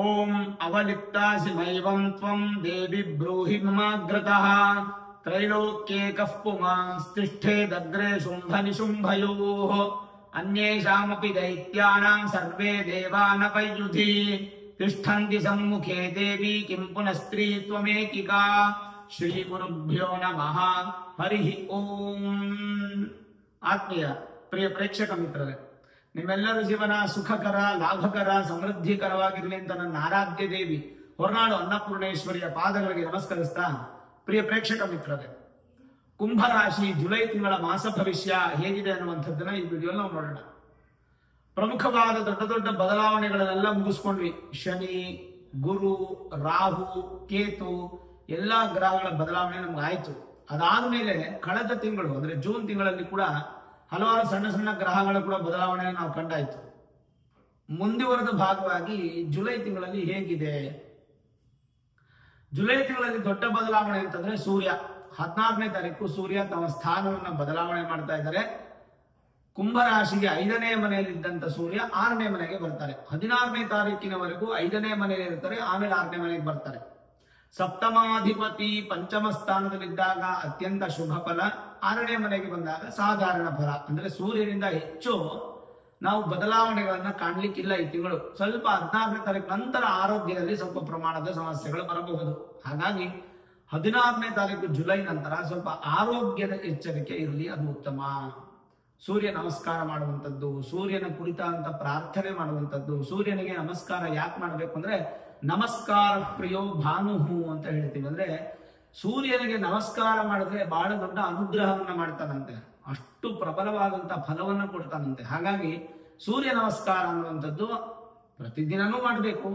ಓಂ ಅವಲಿಪ್ತಾಸಿಮೈವಂ ತ್ವಂ ದೇವಿ ಬ್ರೂಹಿ ಮಮಾಗ್ರತಃ ತ್ರೈಲೋಕ್ಯೇ ಕಃ ಪುಮಾಂಸ್ತಿಷ್ಠೇದಗ್ರೆ ಶುಂಭನಿಶುಂಭಯೋಃ ಅನ್ಯೇಷಾಮಪಿ ದೈತ್ಯಾನಾಂ ಸರ್ವೇ ದೇವಾನಪಯುಧಿ ತಿಷ್ಠಂತಿ ಸಮ್ಮುಖೇ ದೇವಿ ಕಿಂ ಪುನಸ್ತ್ರೀ ತ್ವಮೇಕಿಕಾ ಶ್ರೀ ಗುರುಭ್ಯೋ ನಮಃ ಹರಿ ಓಂ. ಆತ್ಮೀಯ ಪ್ರಿಯ ಪ್ರೇಕ್ಷಕ ಮಿತ್ರರೇ, ನಿಮ್ಮೆಲ್ಲರ ಜೀವನ ಸುಖಕರ, ಲಾಭಕರ, ಸಮೃದ್ಧಿಕರವಾಗಿರಲಿ ಅಂತ ನನ್ನ ಆರಾಧ್ಯ ದೇವಿ ಹೊರನಾಡು ಅನ್ನಪೂರ್ಣೇಶ್ವರಿಯ ಪಾದಗಳಿಗೆ ನಮಸ್ಕರಿಸ್ತಾ, ಪ್ರಿಯ ಪ್ರೇಕ್ಷಕ ಮಿತ್ರರೇ, ಕುಂಭರಾಶಿ ಜುಲೈ ತಿಂಗಳ ಮಾಸ ಭವಿಷ್ಯ ಹೇಗಿದೆ ಅನ್ನುವಂಥದ್ದನ್ನ ಈ ವಿಡಿಯೋಲಿ ನಾವು ನೋಡೋಣ. ಪ್ರಮುಖವಾದ ದೊಡ್ಡ ದೊಡ್ಡ ಬದಲಾವಣೆಗಳನ್ನೆಲ್ಲ ಮುಗಿಸ್ಕೊಂಡ್ವಿ. ಶನಿ, ಗುರು, ರಾಹು, ಕೇತು ಎಲ್ಲಾ ಗ್ರಹಗಳ ಬದಲಾವಣೆ ನಮ್ಗೆ ಆಯ್ತು. ಅದಾದ್ಮೇಲೆ ಕಳೆದ ತಿಂಗಳು ಅಂದ್ರೆ ಜೂನ್ ತಿಂಗಳಲ್ಲಿ ಕೂಡ ಹಲವಾರು ಸಣ್ಣ ಸಣ್ಣ ಗ್ರಹಗಳ ಕೂಡ ಬದಲಾವಣೆ ನಾವು ಕಂಡಾಯ್ತು. ಮುಂದುವರೆದ ಭಾಗವಾಗಿ ಜುಲೈ ತಿಂಗಳಲ್ಲಿ ಹೇಗಿದೆ? ಜುಲೈ ತಿಂಗಳಲ್ಲಿ ದೊಡ್ಡ ಬದಲಾವಣೆ ಅಂತಂದ್ರೆ ಸೂರ್ಯ 14ನೇ ತಾರೀಕು ಸೂರ್ಯ ತಮ್ಮ ಸ್ಥಾನವನ್ನ ಬದಲಾವಣೆ ಮಾಡ್ತಾ ಇದ್ದಾರೆ. ಕುಂಭರಾಶಿಗೆ 5ನೇ ಮನೆಯಲ್ಲಿದ್ದಂತ ಸೂರ್ಯ 6ನೇ ಮನೆಗೆ ಬರ್ತಾರೆ. 16ನೇ ತಾರೀಕಿನವರೆಗೂ 5ನೇ ಮನೆಯಲ್ಲಿ ಇರ್ತಾರೆ, ಆಮೇಲೆ 6ನೇ ಮನೆಗೆ ಬರ್ತಾರೆ. ಸಪ್ತಮಾಧಿಪತಿ ಪಂಚಮ ಸ್ಥಾನದಲ್ಲಿದ್ದಾಗ ಅತ್ಯಂತ ಶುಭ ಫಲ, 6ನೇ ಮನೆಗೆ ಬಂದಾಗ ಸಾಧಾರಣ ಫಲ. ಅಂದ್ರೆ ಸೂರ್ಯನಿಂದ ಹೆಚ್ಚು ನಾವು ಬದಲಾವಣೆಗಳನ್ನ ಕಾಣ್ಲಿಕ್ಕಿಲ್ಲ ಈ ತಿಂಗಳು. ಸ್ವಲ್ಪ 14ನೇ ತಾರೀಕು ನಂತರ ಆರೋಗ್ಯದಲ್ಲಿ ಸ್ವಲ್ಪ ಪ್ರಮಾಣದ ಸಮಸ್ಯೆಗಳು ಬರಬಹುದು. ಹಾಗಾಗಿ 16ನೇ ತಾರೀಕು ಜುಲೈ ನಂತರ ಸ್ವಲ್ಪ ಆರೋಗ್ಯದ ಎಚ್ಚರಿಕೆ ಇರಲಿ, ಅದು ಉತ್ತಮ. ಸೂರ್ಯ ನಮಸ್ಕಾರ ಮಾಡುವಂಥದ್ದು, ಸೂರ್ಯನ ಕುರಿತಾದಂತ ಪ್ರಾರ್ಥನೆ ಮಾಡುವಂಥದ್ದು. ಸೂರ್ಯನಿಗೆ ನಮಸ್ಕಾರ ಯಾಕೆ ಮಾಡಬೇಕು ಅಂದ್ರೆ ನಮಸ್ಕಾರ ಪ್ರಿಯೋ ಭಾನುಹು ಅಂತ ಹೇಳ್ತೀವಿ. ಅಂದ್ರೆ ಸೂರ್ಯನಿಗೆ ನಮಸ್ಕಾರ ಮಾಡಿದ್ರೆ ಬಹಳ ದೊಡ್ಡ ಅನುಗ್ರಹವನ್ನ ಮಾಡ್ತಾನಂತೆ, ಅಷ್ಟು ಪ್ರಬಲವಾದಂತ ಫಲವನ್ನ ಕೊಡ್ತಾನಂತೆ. ಹಾಗಾಗಿ ಸೂರ್ಯ ನಮಸ್ಕಾರ ಅನ್ನುವಂಥದ್ದು ಪ್ರತಿದಿನನೂ ಮಾಡಬೇಕು.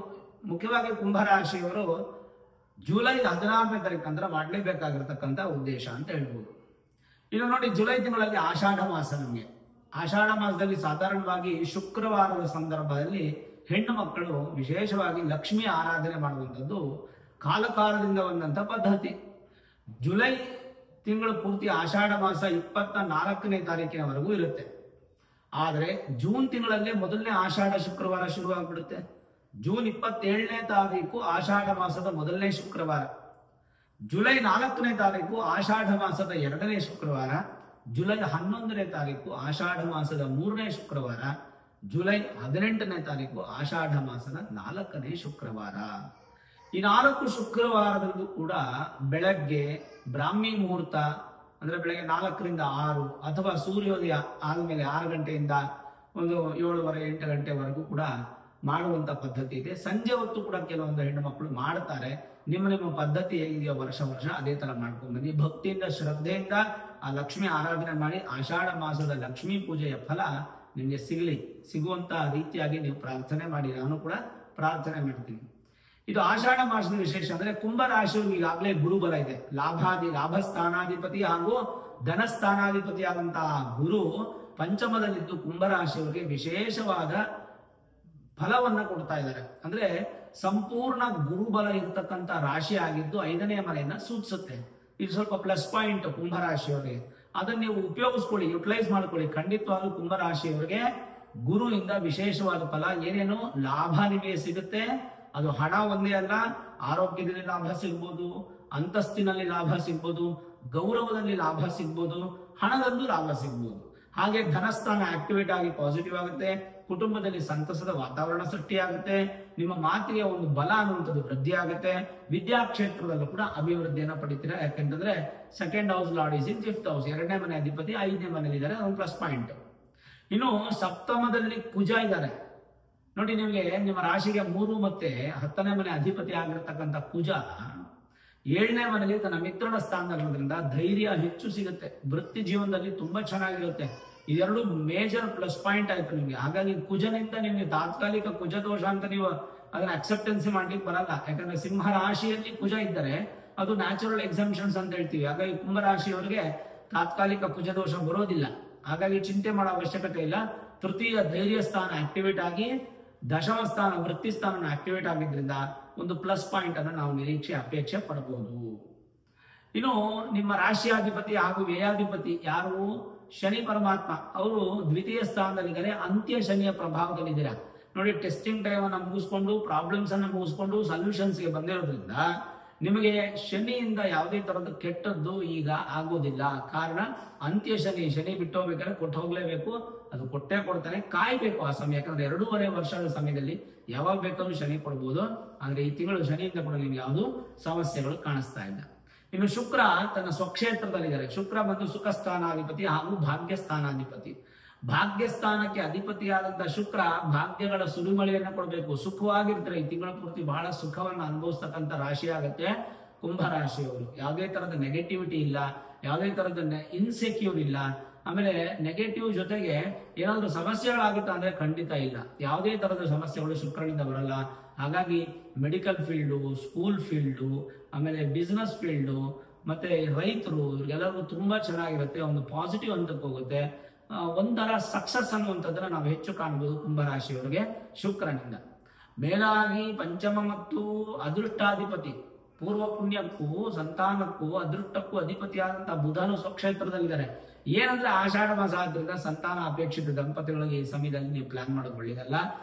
ಮುಖ್ಯವಾಗಿ ಕುಂಭರಾಶಿಯವರು ಜುಲೈ 16ನೇ ತಾರೀಕು ಅಂದ್ರೆ ಮಾಡಲೇಬೇಕಾಗಿರ್ತಕ್ಕಂಥ ಉದ್ದೇಶ ಅಂತ ಹೇಳ್ಬೋದು. ಇನ್ನು ನೋಡಿ, ಜುಲೈ ತಿಂಗಳಲ್ಲಿ ಆಷಾಢ ಮಾಸ. ನಮಗೆ ಆಷಾಢ ಮಾಸದಲ್ಲಿ ಸಾಧಾರಣವಾಗಿ ಶುಕ್ರವಾರದ ಸಂದರ್ಭದಲ್ಲಿ ಹೆಣ್ಣು ಮಕ್ಕಳು ವಿಶೇಷವಾಗಿ ಲಕ್ಷ್ಮಿ ಆರಾಧನೆ ಮಾಡುವಂಥದ್ದು ಕಾಲಕಾಲದಿಂದ ಬಂದಂತ ಪದ್ಧತಿ. ಜುಲೈ ತಿಂಗಳು ಪೂರ್ತಿ ಆಷಾಢ ಮಾಸ 24ನೇ ತಾರೀಕಿನವರೆಗೂ ಇರುತ್ತೆ. ಆದ್ರೆ ಜೂನ್ ತಿಂಗಳಲ್ಲೇ ಮೊದಲನೇ ಆಷಾಢ ಶುಕ್ರವಾರ ಶುರುವಾಗ್ಬಿಡುತ್ತೆ. ಜೂನ್ 27ನೇ ತಾರೀಕು ಆಷಾಢ ಮಾಸದ ಮೊದಲನೇ ಶುಕ್ರವಾರ. ಜುಲೈ 4ನೇ ತಾರೀಕು ಆಷಾಢ ಮಾಸದ 2ನೇ ಶುಕ್ರವಾರ. ಜುಲೈ 11ನೇ ತಾರೀಕು ಆಷಾಢ ಮಾಸದ 3ನೇ ಶುಕ್ರವಾರ. ಜುಲೈ 18ನೇ ತಾರೀಕು ಆಷಾಢ ಮಾಸದ 4ನೇ ಶುಕ್ರವಾರ. ಈ 4 ಶುಕ್ರವಾರದಲ್ಲೂ ಕೂಡ ಬೆಳಗ್ಗೆ ಬ್ರಾಹ್ಮಿ ಮುಹೂರ್ತ ಅಂದ್ರೆ ಬೆಳಗ್ಗೆ 4ರಿಂದ 6 ಅಥವಾ ಸೂರ್ಯೋದಯ ಆದ್ಮೇಲೆ 6 ಗಂಟೆಯಿಂದ ಒಂದು 7:30 8 ಗಂಟೆವರೆಗೂ ಕೂಡ ಮಾಡುವಂತ ಪದ್ಧತಿ ಇದೆ. ಸಂಜೆ ಹೊತ್ತು ಕೂಡ ಕೆಲವೊಂದು ಹೆಣ್ಣು ಮಕ್ಕಳು ಮಾಡ್ತಾರೆ. ನಿಮ್ಮ ಪದ್ಧತಿ ಹೇಗಿದೆಯೋ ವರ್ಷ ಅದೇ ತರ ಮಾಡ್ಕೊಂಡು ಬನ್ನಿ. ಭಕ್ತಿಯಿಂದ ಶ್ರದ್ಧೆಯಿಂದ ಆ ಲಕ್ಷ್ಮಿ ಆರಾಧನೆ ಮಾಡಿ ಆಷಾಢ ಮಾಸದ ಲಕ್ಷ್ಮೀ ಪೂಜೆಯ ಫಲ ನಿಮ್ಗೆ ಸಿಗುವಂತ ರೀತಿಯಾಗಿ ನೀವು ಪ್ರಾರ್ಥನೆ ಮಾಡಿ. ನಾನು ಕೂಡ ಪ್ರಾರ್ಥನೆ ಮಾಡ್ತೀನಿ. ಇದು ಆಷಾಢ ಮಾಸದ ವಿಶೇಷ ಅಂದ್ರೆ ಕುಂಭರಾಶಿಯವ್ರಿಗೆ ಈಗಾಗಲೇ ಗುರುಬಲ ಇದೆ. ಲಾಭಸ್ಥಾನಾಧಿಪತಿ ಹಾಗೂ ಧನಸ್ಥಾನಾಧಿಪತಿ ಆದಂತಹ ಗುರು ಪಂಚಮದಲ್ಲಿದ್ದು ಕುಂಭರಾಶಿಯವರಿಗೆ ವಿಶೇಷವಾದ ಫಲವನ್ನ ಕೊಡ್ತಾ ಇದ್ದಾರೆ. ಅಂದ್ರೆ ಸಂಪೂರ್ಣ ಗುರುಬಲ ಇರತಕ್ಕಂತ ರಾಶಿ ಆಗಿದ್ದು 5ನೇ ಮನೆಯನ್ನ ಸೂಚಿಸುತ್ತೆ. ಇದು ಸ್ವಲ್ಪ ಪ್ಲಸ್ ಪಾಯಿಂಟ್ ಕುಂಭರಾಶಿಯವರಿಗೆ. ಅದನ್ನ ನೀವು ಉಪಯೋಗಿಸ್ಕೊಳ್ಳಿ, ಯುಟಿಲೈಸ್ ಮಾಡ್ಕೊಳ್ಳಿ. ಖಂಡಿತವಾಗ್ಲೂ ಕುಂಭರಾಶಿಯವರಿಗೆ ಗುರುವಿಂದ ವಿಶೇಷವಾದ ಫಲ, ಏನೇನು ಲಾಭ ನಿಮಗೆ ಸಿಗುತ್ತೆ. ಅದು ಹಣ ಒಂದೇ ಅಲ್ಲ, ಆರೋಗ್ಯದಲ್ಲಿ ಲಾಭ ಸಿಗ್ಬೋದು, ಅಂತಸ್ತಿನಲ್ಲಿ ಲಾಭ ಸಿಗ್ಬೋದು, ಗೌರವದಲ್ಲಿ ಲಾಭ ಸಿಗ್ಬೋದು, ಹಣದಲ್ಲೂ ಲಾಭ ಸಿಗ್ಬೋದು. ಹಾಗೆ ಧನಸ್ಥಾನ ಆಕ್ಟಿವೇಟ್ ಆಗಿ ಪಾಸಿಟಿವ್ ಆಗುತ್ತೆ. ಕುಟುಂಬದಲ್ಲಿ ಸಂತಸದ ವಾತಾವರಣ ಸೃಷ್ಟಿಯಾಗುತ್ತೆ. ನಿಮ್ಮ ಮಾತಿಗೆ ಒಂದು ಬಲ ಅನ್ನುವಂಥದ್ದು ವೃದ್ಧಿ ಆಗುತ್ತೆ. ವಿದ್ಯಾಕ್ಷೇತ್ರದಲ್ಲೂ ಕೂಡ ಅಭಿವೃದ್ಧಿಯನ್ನು ಪಡಿತೀರಾ. ಯಾಕೆಂತಂದ್ರೆ second house lord is in 5th house. 2ನೇ ಮನೆ ಅಧಿಪತಿ 5ನೇ ಮನೆಯಲ್ಲಿ ಇದ್ದಾರೆ, ಒಂದು ಪ್ಲಸ್ ಪಾಯಿಂಟ್. ಇನ್ನು ಸಪ್ತಮದಲ್ಲಿ ಕುಜ ಇದ್ದಾರೆ ನೋಡಿ. ನಿಮಗೆ ನಿಮ್ಮ ರಾಶಿಗೆ 3 ಮತ್ತೆ 10ನೇ ಮನೆ ಅಧಿಪತಿ ಆಗಿರತಕ್ಕಂಥ ಕುಜ 7ನೇ ಮನೆಯಲ್ಲಿ ತನ್ನ ಮಿತ್ರನ ಸ್ಥಾನದಲ್ಲಿರೋದ್ರಿಂದ ಧೈರ್ಯ ಹೆಚ್ಚು ಸಿಗುತ್ತೆ. ವೃತ್ತಿ ಜೀವನದಲ್ಲಿ ತುಂಬಾ ಚೆನ್ನಾಗಿರುತ್ತೆ. ಇದೆರಡು ಮೇಜರ್ ಪ್ಲಸ್ ಪಾಯಿಂಟ್ ಆಯ್ತು ನಿಮ್ಗೆ. ಹಾಗಾಗಿ ಕುಜನಿಂದ ನಿಮ್ಗೆ ತಾತ್ಕಾಲಿಕ ಕುಜ ದೋಷ ಅಂತ ನೀವು ಅದನ್ನ ಅಕ್ಸೆಪ್ಟೆನ್ಸಿ ಮಾಡ್ಲಿಕ್ಕೆ ಬರಲ್ಲ. ಯಾಕಂದ್ರೆ ಸಿಂಹ ರಾಶಿಯಲ್ಲಿ ಕುಜ ಇದ್ದರೆ ಅದು ನ್ಯಾಚುರಲ್ ಎಕ್ಸಂಪ್ಷನ್ಸ್ ಅಂತ ಹೇಳ್ತೀವಿ. ಹಾಗಾಗಿ ಕುಂಭರಾಶಿಯವರಿಗೆ ತಾತ್ಕಾಲಿಕ ಕುಜ ದೋಷ ಬರೋದಿಲ್ಲ. ಹಾಗಾಗಿ ಚಿಂತೆ ಮಾಡೋ ಅವಶ್ಯಕತೆ ಇಲ್ಲ. ತೃತೀಯ ಧೈರ್ಯ ಸ್ಥಾನ ಆಕ್ಟಿವೇಟ್ ಆಗಿ ದಶಮ ಸ್ಥಾನ ವೃತ್ತಿ ಸ್ಥಾನ ಆಕ್ಟಿವೇಟ್ ಆಗಿದ್ರಿಂದ ಒಂದು ಪ್ಲಸ್ ಪಾಯಿಂಟ್ ಅನ್ನು ನಾವು ಅಪೇಕ್ಷೆ ಪಡಬಹುದು. ಇನ್ನು ನಿಮ್ಮ ರಾಶಿಯಾಧಿಪತಿ ಹಾಗೂ ವ್ಯಯಾಧಿಪತಿ ಯಾರು? ಶನಿ ಪರಮಾತ್ಮ. ಅವರು ದ್ವಿತೀಯ ಸ್ಥಾನದಲ್ಲಿದ್ದಾರೆ, ಅಂತ್ಯ ಶನಿಯ ಪ್ರಭಾವದಲ್ಲಿದ್ದೀರಾ. ನೋಡಿ, ಟೆಸ್ಟಿಂಗ್ ಟೈಮ್ ಅನ್ನ ಮುಗಿಸ್ಕೊಂಡು, ಪ್ರಾಬ್ಲಮ್ಸ್ ಅನ್ನ ಮುಗಿಸ್ಕೊಂಡು ಸೊಲ್ಯೂಷನ್ಸ್ಗೆ ಬಂದಿರೋದ್ರಿಂದ ನಿಮಗೆ ಶನಿಯಿಂದ ಯಾವುದೇ ತರದ ಕೆಟ್ಟದ್ದು ಈಗ ಆಗೋದಿಲ್ಲ. ಕಾರಣ ಅಂತ್ಯ ಶನಿ ಬಿಟ್ಟು ಹೋಗ್ಬೇಕಾದ್ರೆ ಕೊಟ್ಟು ಹೋಗ್ಲೇಬೇಕು, ಅದು ಕೊಟ್ಟೇ ಕೊಡ್ತಾನೆ. ಕಾಯ್ಬೇಕು ಆ ಸಮಯ, ಯಾಕಂದ್ರೆ 2.5 ವರ್ಷದ ಸಮಯದಲ್ಲಿ ಯಾವಾಗ ಬೇಕಾದ್ರೂ ಶನಿ ಕೊಡ್ಬೋದು. ಆದ್ರೆ ಈ ತಿಂಗಳು ಶನಿಯಿಂದ ಕೂಡ ನಿಮ್ಗೆ ಯಾವುದು ಸಮಸ್ಯೆಗಳು ಕಾಣಿಸ್ತಾ ಇಲ್ಲ. ಇನ್ನು ಶುಕ್ರ ತನ್ನ ಸ್ವಕ್ಷೇತ್ರದಲ್ಲಿದ್ದಾರೆ. ಶುಕ್ರ ಬಂದು ಸುಖ ಸ್ಥಾನಾಧಿಪತಿ ಹಾಗೂ ಭಾಗ್ಯ ಸ್ಥಾನಾಧಿಪತಿ. ಭಾಗ್ಯಸ್ಥಾನಕ್ಕೆ ಅಧಿಪತಿಯಾದಂತಹ ಶುಕ್ರ ಭಾಗ್ಯಗಳ ಸುರಿಮಳೆಯನ್ನ ಕೊಡಬೇಕು. ಸುಖವಾಗಿರ್ತಾರೆ ಈ ತಿಂಗಳ ಪೂರ್ತಿ, ಬಹಳ ಸುಖವನ್ನು ಅನುಭವಿಸ್ತಕ್ಕಂಥ ರಾಶಿ ಆಗುತ್ತೆ ಕುಂಭ ರಾಶಿಯವರು. ಯಾವುದೇ ತರದ ನೆಗೆಟಿವಿಟಿ ಇಲ್ಲ, ಯಾವುದೇ ತರದ ಇನ್ಸೆಕ್ಯೂರ್ ಇಲ್ಲ. ಆಮೇಲೆ ನೆಗೆಟಿವ್ ಜೊತೆಗೆ ಏನಾದ್ರು ಸಮಸ್ಯೆಗಳಾಗುತ್ತಾ ಅಂದ್ರೆ ಖಂಡಿತ ಇಲ್ಲ. ಯಾವುದೇ ತರದ ಸಮಸ್ಯೆಗಳು ಶುಕ್ರನಿಂದ ಬರಲ್ಲ. ಹಾಗಾಗಿ ಮೆಡಿಕಲ್ ಫೀಲ್ಡು, ಸ್ಕೂಲ್ ಫೀಲ್ಡು, ಆಮೇಲೆ ಬಿಸ್ನೆಸ್ ಫೀಲ್ಡು, ಮತ್ತೆ ರೈತರು, ಇವ್ರಿಗೆಲ್ಲರಿಗೂ ತುಂಬಾ ಚೆನ್ನಾಗಿರುತ್ತೆ. ಒಂದು ಪಾಸಿಟಿವ್ ಹಂತಕ್ಕೆ ಹೋಗುತ್ತೆ. ಒಂದರ ಸಕ್ಸಸ್ ಅನ್ನುವಂಥದ್ದನ್ನ ನಾವು ಹೆಚ್ಚು ಕಾಣಬಹುದು ಕುಂಭರಾಶಿಯವರಿಗೆ ಶುಕ್ರನಿಂದ. ಮೇಲಾಗಿ ಪಂಚಮ ಮತ್ತು ಅದೃಷ್ಟಾಧಿಪತಿ, ಪೂರ್ವ ಪುಣ್ಯಕ್ಕೂ ಸಂತಾನಕ್ಕೂ ಅದೃಷ್ಟಕ್ಕೂ ಅಧಿಪತಿಯಾದಂತಹ ಬುಧನು ಸ್ವಕ್ಷೇತ್ರದಲ್ಲಿದ್ದಾರೆ. ಏನಂದ್ರೆ ಆಷಾಢ ಮಾಸ ಆದ್ರಿಂದ ಸಂತಾನ ಅಪೇಕ್ಷಿತ ದಂಪತಿಗಳಿಗೆ ಈ ಸಮಯದಲ್ಲಿ ನೀವು ಪ್ಲಾನ್ ಮಾಡೋದು ಒಳ್ಳೇದಲ್ಲ.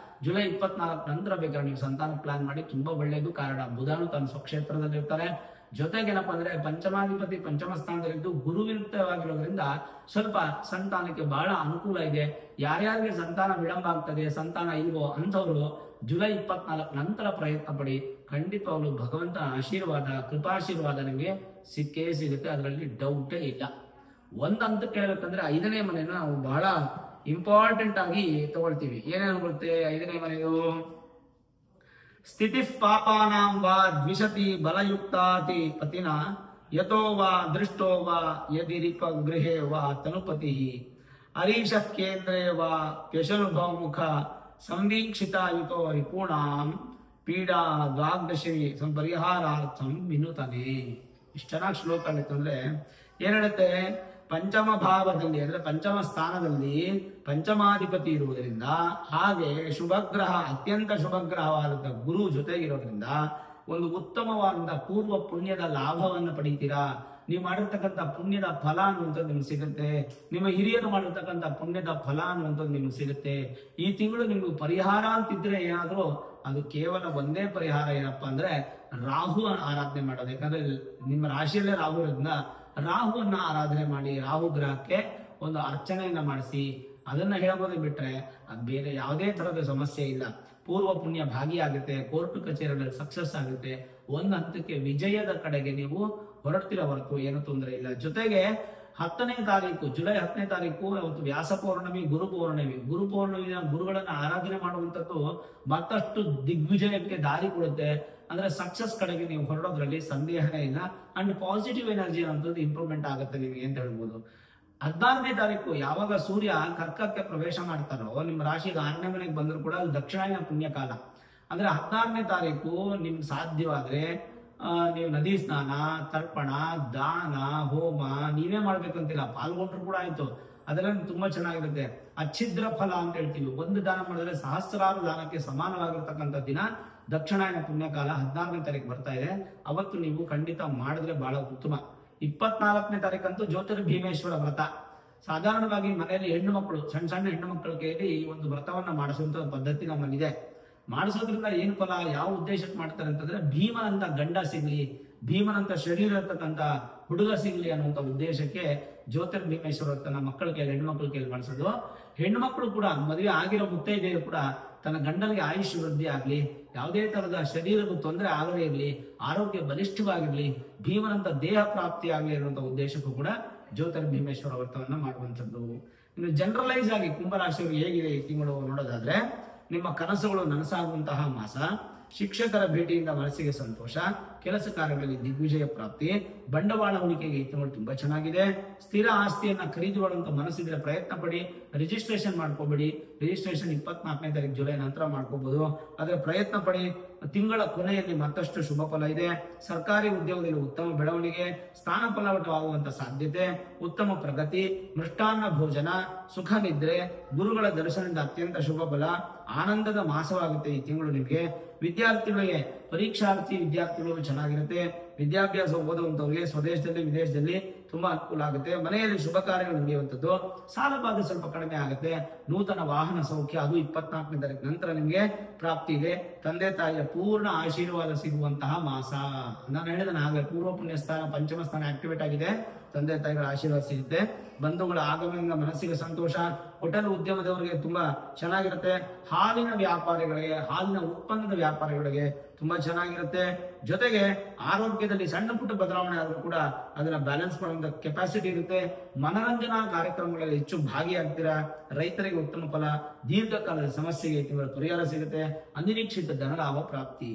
ಜುಲೈ 24 ನಂತರ ಬೇಕಾದ್ರೆ ನೀವು ಸಂತಾನ ಪ್ಲಾನ್ ಮಾಡಿ, ತುಂಬಾ ಒಳ್ಳೇದು. ಕಾರಣ ಬುಧನು ತನ್ನ ಸ್ವಕ್ಷೇತ್ರದಲ್ಲಿ ಇರ್ತಾರೆ. ಜೊತೆಗೇನಪ್ಪ ಅಂದ್ರೆ ಪಂಚಮಾಧಿಪತಿ ಪಂಚಮ ಸ್ಥಾನದಲ್ಲಿದ್ದು ಗುರು ವಿರುದ್ಧವಾಗಿರೋದ್ರಿಂದ ಸ್ವಲ್ಪ ಸಂತಾನಕ್ಕೆ ಬಹಳ ಅನುಕೂಲ ಇದೆ. ಯಾರ್ಯಾರಿಗೆ ಸಂತಾನ ವಿಳಂಬ ಆಗ್ತದೆ, ಸಂತಾನ ಇಲ್ವೋ ಅಂತವ್ರು ಜುಲೈ 24 ನಂತರ ಪ್ರಯತ್ನ ಪಡಿ. ಖಂಡಿತವಾಗ್ಲು ಭಗವಂತನ ಆಶೀರ್ವಾದ, ಕೃಪಾಶೀರ್ವಾದ ನಿಮಗೆ ಸಿಕ್ಕೇ ಸಿಗುತ್ತೆ, ಅದರಲ್ಲಿ ಡೌಟೇ ಇಲ್ಲ. ಒಂದ್ ಹಂತಕ್ಕೆ ಹೇಳ್ಬೇಕಂದ್ರೆ 5ನೇ ಮನೆಯನ್ನು ನಾವು ಬಹಳ ಇಂಪಾರ್ಟೆಂಟ್ ಆಗಿ ತಗೊಳ್ತೀವಿ. ಏನೇನು ಬರುತ್ತೆ 5ನೇ ಮನೆಯು? ಸ್ಥಿತಿ ಪಾಪಾನಾಂ ವಾ ದ್ವಿಷತಿ ಬಲಯುಕ್ತಾತಿ ಪತಿನ ಯಥೋ ವಾ ದೃಷ್ಟೋ ವಾ ಯದಿರಿಪ ಗೃಹೇ ವಾ ತನುಪತಿ ಅರೀಶ ಕೇಂದ್ರೇ ವಾ ಪ್ಯಶನುಭವಮುಖ ಸಂವೀಕ್ಷಿತಾಯುತೋ ರಿಪೂಣಾಂ ಪೀಡಾ ದ್ವಾಗ್ದಶಿ ಪರಿಹಾರಾರ್ಥಂ ವಿನುತನೆ. ಇಷ್ಟು ಚೆನ್ನಾಗಿ ಶ್ಲೋಕ ಅಂದ್ರೆ ಏನ್ ಹೇಳುತ್ತೆ? ಪಂಚಮ ಭಾವದಲ್ಲಿ ಅಂದ್ರೆ ಪಂಚಮ ಸ್ಥಾನದಲ್ಲಿ ಪಂಚಮಾಧಿಪತಿ ಇರುವುದರಿಂದ, ಹಾಗೆ ಶುಭಗ್ರಹ, ಅತ್ಯಂತ ಶುಭಗ್ರಹವಾದಂತಹ ಗುರು ಜೊತೆಗಿರೋದ್ರಿಂದ ಒಂದು ಉತ್ತಮವಾದಂತಹ ಪೂರ್ವ ಪುಣ್ಯದ ಲಾಭವನ್ನು ಪಡಿತೀರಾ. ನೀವು ಮಾಡಿರ್ತಕ್ಕಂಥ ಪುಣ್ಯದ ಫಲ ಅನ್ನುವಂಥದ್ದು ನಿಮ್ಗೆ ಸಿಗುತ್ತೆ. ನಿಮ್ಮ ಹಿರಿಯರು ಮಾಡಿರ್ತಕ್ಕಂಥ ಪುಣ್ಯದ ಫಲ ಅನ್ನುವಂಥದ್ದು ನಿಮ್ಗೆ ಸಿಗುತ್ತೆ. ಈ ತಿಂಗಳು ನಿಮ್ಗೆ ಪರಿಹಾರ ಅಂತಿದ್ರೆ ಏನಾದ್ರೂ ಅದು ಕೇವಲ ಒಂದೇ ಪರಿಹಾರ. ಏನಪ್ಪಾ ಅಂದ್ರೆ ರಾಹು ಆರಾಧನೆ ಮಾಡೋದು. ಯಾಕಂದ್ರೆ ನಿಮ್ಮ ರಾಶಿಯಲ್ಲೇ ರಾಹು ಇರೋದ್ರಿಂದ ರಾಹುವನ್ನ ಆರಾಧನೆ ಮಾಡಿ, ರಾಹು ಗ್ರಹಕ್ಕೆ ಒಂದು ಅರ್ಚನೆಯನ್ನ ಮಾಡಿಸಿ, ಅದನ್ನ ಹೇಳ್ಬೋದು. ಬಿಟ್ರೆ ಅದು ಬೇರೆ ಯಾವುದೇ ತರದ ಸಮಸ್ಯೆ ಇಲ್ಲ. ಪೂರ್ವ ಪುಣ್ಯ ಭಾಗಿಯಾಗುತ್ತೆ, ಕೋರ್ಟ್ ಕಚೇರಿಗಳಲ್ಲಿ ಸಕ್ಸಸ್ ಆಗುತ್ತೆ. ಒಂದು ಹಂತಕ್ಕೆ ವಿಜಯದ ಕಡೆಗೆ ನೀವು ಹೊರಡ್ತಿರೋ ಹೊರತು ಏನು ತೊಂದರೆ ಇಲ್ಲ. ಜೊತೆಗೆ 10ನೇ ತಾರೀಕು, ಜುಲೈ 10ನೇ ತಾರೀಕು ಇವತ್ತು ವ್ಯಾಸ ಪೌರ್ಣಮಿ, ಗುರು ಪೌರ್ಣಮಿ. ಗುರು ಪೌರ್ಣಮಿಯ ಗುರುಗಳನ್ನ ಆರಾಧನೆ ಮಾಡುವಂಥದ್ದು ಮತ್ತಷ್ಟು ದಿಗ್ವಿಜಯಕ್ಕೆ ದಾರಿ ಕೊಡುತ್ತೆ. ಅಂದ್ರೆ ಸಕ್ಸಸ್ ಕಡೆಗೆ ನೀವು ಹೊರಡೋದ್ರಲ್ಲಿ ಸಂದೇಹನೇ ಇಲ್ಲ. ಅಂಡ್ ಪಾಸಿಟಿವ್ ಎನರ್ಜಿ ಅನ್ನೋದು ಇಂಪ್ರೂವ್ಮೆಂಟ್ ಆಗುತ್ತೆ ನಿಮಗೆ ಅಂತ ಹೇಳ್ಬೋದು. 16ನೇ ತಾರೀಕು ಯಾವಾಗ ಸೂರ್ಯ ಕರ್ಕಕ್ಕೆ ಪ್ರವೇಶ ಮಾಡ್ತಾರೋ, ನಿಮ್ಮ ರಾಶಿಗೆ 6ನೇ ಮನೆಗೆ ಬಂದ್ರು ಕೂಡ ಅದು ದಕ್ಷಿಣಾಯನ ಪುಣ್ಯಕಾಲ. ಅಂದ್ರೆ 16ನೇ ತಾರೀಕು ನಿಮ್ಗೆ ಸಾಧ್ಯವಾದ್ರೆ ನೀವು ನದಿ ಸ್ನಾನ, ತರ್ಪಣ, ದಾನ, ಹೋಮ ನೀವೇ ಮಾಡ್ಬೇಕಂತಿಲ್ಲ, ಪಾಲ್ಗೊಂಡ್ರು ಕೂಡ ಆಯ್ತು. ಅದರಲ್ಲಿ ತುಂಬಾ ಚೆನ್ನಾಗಿರುತ್ತೆ. ಅಚ್ಛಿದ್ರ ಫಲ ಅಂತ ಹೇಳ್ತೀವಿ. ಒಂದು ದಾನ ಮಾಡಿದ್ರೆ ಸಹಸ್ರಾರು ದಾನಕ್ಕೆ ಸಮಾನವಾಗಿರ್ತಕ್ಕಂಥ ದಿನ ದಕ್ಷಿಣಾಯನ ಪುಣ್ಯಕಾಲ 16ನೇ ತಾರೀಕು ಬರ್ತಾ ಇದೆ. ಅವತ್ತು ನೀವು ಖಂಡಿತ ಮಾಡಿದ್ರೆ ಬಹಳ ಉತ್ತಮ. 24ನೇ ತಾರೀಕಂತೂ ಜ್ಯೋತಿರ್ಭೀಮೇಶ್ವರ ವ್ರತ. ಸಾಧಾರಣವಾಗಿ ಮನೆಯಲ್ಲಿ ಹೆಣ್ಣು ಮಕ್ಕಳು, ಸಣ್ಣ ಸಣ್ಣ ಹೆಣ್ಣು ಮಕ್ಕಳ ಕೈಯಲ್ಲಿ ಈ ಒಂದು ವ್ರತವನ್ನ ಮಾಡಿಸುವಂತ ಪದ್ಧತಿ ನಮ್ಮಲ್ಲಿದೆ. ಮಾಡಿಸೋದ್ರಿಂದ ಏನು ಫಲ, ಯಾವ ಉದ್ದೇಶಕ್ಕೆ ಮಾಡ್ತಾರೆ ಅಂತಂದ್ರೆ ಭೀಮನಂತ ಗಂಡ ಸಿಗ್ಲಿ, ಭೀಮನಂತ ಶರೀರ ಇರ್ತಕ್ಕಂಥ ಹುಡುಗ ಸಿಗ್ಲಿ ಅನ್ನುವಂಥ ಉದ್ದೇಶಕ್ಕೆ ಜ್ಯೋತಿರ್ಭೀಮೇಶ್ವರ ತನ್ನ ಮಕ್ಕಳ ಕೈಯಲ್ಲಿ, ಹೆಣ್ಮಕ್ಳ ಕೈಯಲ್ಲಿ ಮಾಡಿಸೋದು. ಹೆಣ್ಮಕ್ಳು ಕೂಡ ಮದುವೆ ಆಗಿರೋ ಮುತ್ತೈದೆಯರು ಕೂಡ ತನ್ನ ಗಂಡನಿಗೆ ಆಯುಷ್ ವೃದ್ಧಿ ಆಗ್ಲಿ, ಯಾವುದೇ ತರದ ಶರೀರದ ತೊಂದರೆ ಆಗದೇ ಇರಲಿ, ಆರೋಗ್ಯ ಬಲಿಷ್ಠವಾಗಿರ್ಲಿ, ಭೀಮನಂತ ದೇಹ ಪ್ರಾಪ್ತಿ ಆಗಲಿ ಅನ್ನುವಂಥ ಉದ್ದೇಶಕ್ಕೂ ಕೂಡ ಜ್ಯೋತಿರ್ಭೀಮೇಶ್ವರ ವ್ರತವನ್ನ ಮಾಡುವಂಥದ್ದು. ಇನ್ನು ಜನರಲೈಸ್ ಆಗಿ ಕುಂಭರಾಶಿಯವರು ಹೇಗಿದೆ ಈ ತಿಂಗಳು ನೋಡೋದಾದ್ರೆ, ನಿಮ್ಮ ಕನಸುಗಳು ನನಸಾಗುವಂತಹ ಮಾಸ, ಶಿಕ್ಷಕರ ಭೇಟಿಯಿಂದ ಮನಸ್ಸಿಗೆ ಸಂತೋಷ, ಕೆಲಸ ಕಾರ್ಯಗಳಲ್ಲಿ ದಿಗ್ವಿಜಯ ಪ್ರಾಪ್ತಿ, ಬಂಡವಾಳ ಹೂಡಿಕೆಗೆ ಈ ತಿಂಗಳು ತುಂಬಾ ಚೆನ್ನಾಗಿದೆ. ಸ್ಥಿರ ಆಸ್ತಿಯನ್ನ ಖರೀದಿ ಮಾಡುವಂತ ಮನಸ್ಸಿದ್ರೆ ಪ್ರಯತ್ನ ಪಡಿ. ರಿಜಿಸ್ಟ್ರೇಷನ್ ಮಾಡ್ಕೋಬೇಡಿ. ರಿಜಿಸ್ಟ್ರೇಷನ್ 24ನೇ ತಾರೀಕು ಜುಲೈ ನಂತರ ಮಾಡ್ಕೋಬಹುದು. ಆದ್ರೆ ಪ್ರಯತ್ನ ಪಡಿ. ತಿಂಗಳ ಕೊನೆಯಲ್ಲಿ ಮತ್ತಷ್ಟು ಶುಭ ಫಲ ಇದೆ. ಸರ್ಕಾರಿ ಉದ್ಯೋಗದಲ್ಲಿ ಉತ್ತಮ ಬೆಳವಣಿಗೆ, ಸ್ಥಾನ ಫಲವಟವಾಗುವಂತ ಸಾಧ್ಯತೆ, ಉತ್ತಮ ಪ್ರಗತಿ, ಮೃಷ್ಟಾನ್ನ ಭೋಜನ, ಸುಖ ನಿದ್ರೆ, ಗುರುಗಳ ದರ್ಶನದಿಂದ ಅತ್ಯಂತ ಶುಭ ಫಲ, ಆನಂದದ ಮಾಸವಾಗುತ್ತೆ ಈ ತಿಂಗಳು ನಿಮಗೆ. ವಿದ್ಯಾರ್ಥಿಗಳಿಗೆ, ಪರೀಕ್ಷಾರ್ಥಿ ವಿದ್ಯಾರ್ಥಿಗಳು ಚೆನ್ನಾಗಿರುತ್ತೆ. ವಿದ್ಯಾಭ್ಯಾಸ ಓದುವಂತವ್ರಿಗೆ ಸ್ವದೇಶದಲ್ಲಿ ವಿದೇಶದಲ್ಲಿ ತುಂಬಾ ಅನುಕೂಲ ಆಗುತ್ತೆ. ಮನೆಯಲ್ಲಿ ಶುಭ ಕಾರ್ಯಗಳು ನಡೆಯುವಂಥದ್ದು, ಸಾಲ ಬಾಧೆ ಸ್ವಲ್ಪ ಕಡಿಮೆ ಆಗುತ್ತೆ. ನೂತನ ವಾಹನ ಸೌಖ್ಯ ಅದು 24ನೇ ತಾರೀಕು ನಂತರ ನಿಮಗೆ ಪ್ರಾಪ್ತಿ ಇದೆ. ತಂದೆ ತಾಯಿಯ ಪೂರ್ಣ ಆಶೀರ್ವಾದ ಸಿಗುವಂತಹ ಮಾಸ. ನಾನು ಹೇಳಿದ ಹಾಗೆ ಪೂರ್ವ ಪುಣ್ಯ ಸ್ಥಾನ ಪಂಚಮ ಸ್ಥಾನ ಆಕ್ಟಿವೇಟ್ ಆಗಿದೆ, ತಂದೆ ತಾಯಿಗಳ ಆಶೀರ್ವಾದ ಸಿಗುತ್ತೆ. ಬಂಧುಗಳ ಆಗಮನದಿಂದ ಮನಸ್ಸಿಗೆ ಸಂತೋಷ. ಹೋಟೆಲ್ ಉದ್ಯಮದವರಿಗೆ ತುಂಬಾ ಚೆನ್ನಾಗಿರುತ್ತೆ. ಹಾಲಿನ ವ್ಯಾಪಾರಿಗಳಿಗೆ, ಹಾಲಿನ ಉತ್ಪನ್ನದ ವ್ಯಾಪಾರಿಗಳಿಗೆ ತುಂಬಾ ಚೆನ್ನಾಗಿರುತ್ತೆ. ಜೊತೆಗೆ ಆರೋಗ್ಯದಲ್ಲಿ ಸಣ್ಣ ಪುಟ್ಟ ಬದಲಾವಣೆ ಆದರೂ ಕೂಡ ಅದನ್ನ ಬ್ಯಾಲೆನ್ಸ್ ಮಾಡುವಂತ ಕೆಪಾಸಿಟಿ ಇರುತ್ತೆ. ಮನರಂಜನಾ ಕಾರ್ಯಕ್ರಮಗಳಲ್ಲಿ ಹೆಚ್ಚು ಭಾಗಿಯಾಗ್ತೀರಾ. ರೈತರಿಗೆ ಉತ್ತಮ ಫಲ. ದೀರ್ಘಕಾಲದ ಸಮಸ್ಯೆಗೆ ತಿಂಗಳ ಪರಿಹಾರ ಸಿಗುತ್ತೆ. ಅನಿರೀಕ್ಷಿತ ಧನಲಾಭ ಪ್ರಾಪ್ತಿ.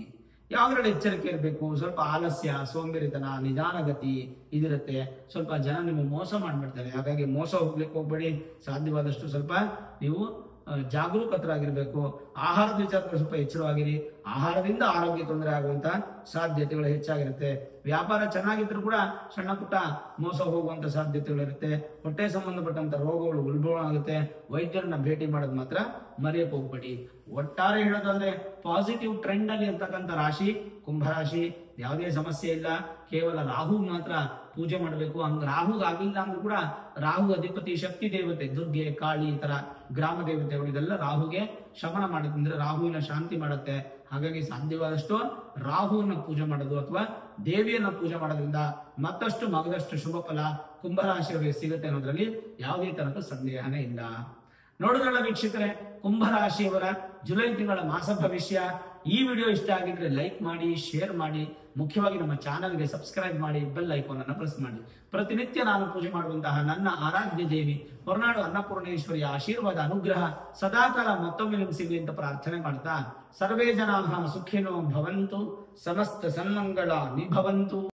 ಯಾವ್ದ್ರಲ್ಲಿ ಎಚ್ಚರಿಕೆ ಇರಬೇಕು? ಸ್ವಲ್ಪ ಆಲಸ್ಯ, ಸೋಂಬೇರಿತನ, ನಿಧಾನಗತಿ ಇದಿರುತ್ತೆ. ಸ್ವಲ್ಪ ಜನ ನಿಮಗೆ ಮೋಸ ಮಾಡ್ಬಿಡ್ತಾರೆ. ಹಾಗಾಗಿ ಮೋಸ ಹೋಗ್ಲಿಕ್ಕೆ ಹೋಗ್ಬೇಡಿ. ಸಾಧ್ಯವಾದಷ್ಟು ಸ್ವಲ್ಪ ನೀವು ಜಾಗರೂಕತರಾಗಿರ್ಬೇಕು. ಆಹಾರದ ವಿಚಾರದಲ್ಲಿ ಸ್ವಲ್ಪ ಎಚ್ಚರವಾಗಿರಿ. ಆಹಾರದಿಂದ ಆರೋಗ್ಯ ತೊಂದರೆ ಆಗುವಂತ ಸಾಧ್ಯತೆಗಳು ಹೆಚ್ಚಾಗಿರುತ್ತೆ. ವ್ಯಾಪಾರ ಚೆನ್ನಾಗಿದ್ರು ಕೂಡ ಸಣ್ಣ ಪುಟ್ಟ ಮೋಸ ಹೋಗುವಂತ ಸಾಧ್ಯತೆಗಳಿರುತ್ತೆ. ಹೊಟ್ಟೆ ಸಂಬಂಧಪಟ್ಟಂತ ರೋಗಗಳು ಉಲ್ಬಣ ಆಗುತ್ತೆ. ವೈದ್ಯರನ್ನ ಭೇಟಿ ಮಾಡೋದು ಮಾತ್ರ ಮರೆಯಕ್ಕೆ ಹೋಗ್ಬೇಡಿ. ಒಟ್ಟಾರೆ ಹೇಳೋದಂದ್ರೆ ಪಾಸಿಟಿವ್ ಟ್ರೆಂಡ್ ಅಲ್ಲಿ ಇರ್ತಕ್ಕಂಥ ರಾಶಿ ಕುಂಭರಾಶಿ. ಯಾವುದೇ ಸಮಸ್ಯೆ ಇಲ್ಲ. ಕೇವಲ ರಾಹು ಮಾತ್ರ ಪೂಜೆ ಮಾಡಬೇಕು. ಹಂಗ ರಾಹುಗಾಗಿಲ್ಲ ಅಂದ್ರೂ ಕೂಡ ರಾಹು ಅಧಿಪತಿ ಶಕ್ತಿ ದೇವತೆ ದುರ್ಗೆ, ಕಾಳಿ, ಈ ತರ ಗ್ರಾಮ ದೇವತೆಗಳು ಇದೆಲ್ಲ ರಾಹುಗೆ ಶಮನ ಮಾಡುತ್ತೆ, ರಾಹುವಿನ ಶಾಂತಿ ಮಾಡುತ್ತೆ. ಹಾಗಾಗಿ ಸಾಧ್ಯವಾದಷ್ಟು ರಾಹುವನ್ನ ಪೂಜೆ ಮಾಡೋದು ಅಥವಾ ದೇವಿಯನ್ನ ಪೂಜೆ ಮಾಡೋದ್ರಿಂದ ಮತ್ತಷ್ಟು ಮಗದಷ್ಟು ಶುಭ ಫಲ ಕುಂಭರಾಶಿಯವರಿಗೆ ಸಿಗುತ್ತೆ ಅನ್ನೋದ್ರಲ್ಲಿ ಯಾವುದೇ ತರಹದ ಸಂದೇಹನೇ ಇಲ್ಲ. ನೋಡಿದ್ರಲ್ಲ ವೀಕ್ಷಕರೇ, ಕುಂಭರಾಶಿಯವರ ಜುಲೈ ತಿಂಗಳ ಮಾಸ ಭವಿಷ್ಯ. ಈ ವಿಡಿಯೋ ಇಷ್ಟ ಆಗಿದ್ರೆ ಲೈಕ್ ಮಾಡಿ, ಶೇರ್ ಮಾಡಿ, ಮುಖ್ಯವಾಗಿ ನಮ್ಮ ಚಾನಲ್ಗೆ ಸಬ್ಸ್ಕ್ರೈಬ್ ಮಾಡಿ, ಬೆಲ್ ಐಕಾನ್ ಅನ್ನು ಪ್ರೆಸ್ ಮಾಡಿ. ಪ್ರತಿನಿತ್ಯ ನಾನು ಪೂಜೆ ಮಾಡುವಂತಹ ನನ್ನ ಆರಾಧ್ಯ ದೇವಿ ಹೊರನಾಡು ಅನ್ನಪೂರ್ಣೇಶ್ವರಿಯ ಆಶೀರ್ವಾದ ಅನುಗ್ರಹ ಸದಾಕಾಲ ಮತ್ತೊಮ್ಮೆ ನಿಮ್ಗೆ ಸಿಗಲಿ ಅಂತ ಪ್ರಾರ್ಥನೆ ಮಾಡ್ತಾ, ಸರ್ವೇ ಜನಾಃ ಸುಖಿನೋ ಭವಂತು, ಸಮಸ್ತ ಸನ್ಮಂಗಳ ನಿಭವಂತು.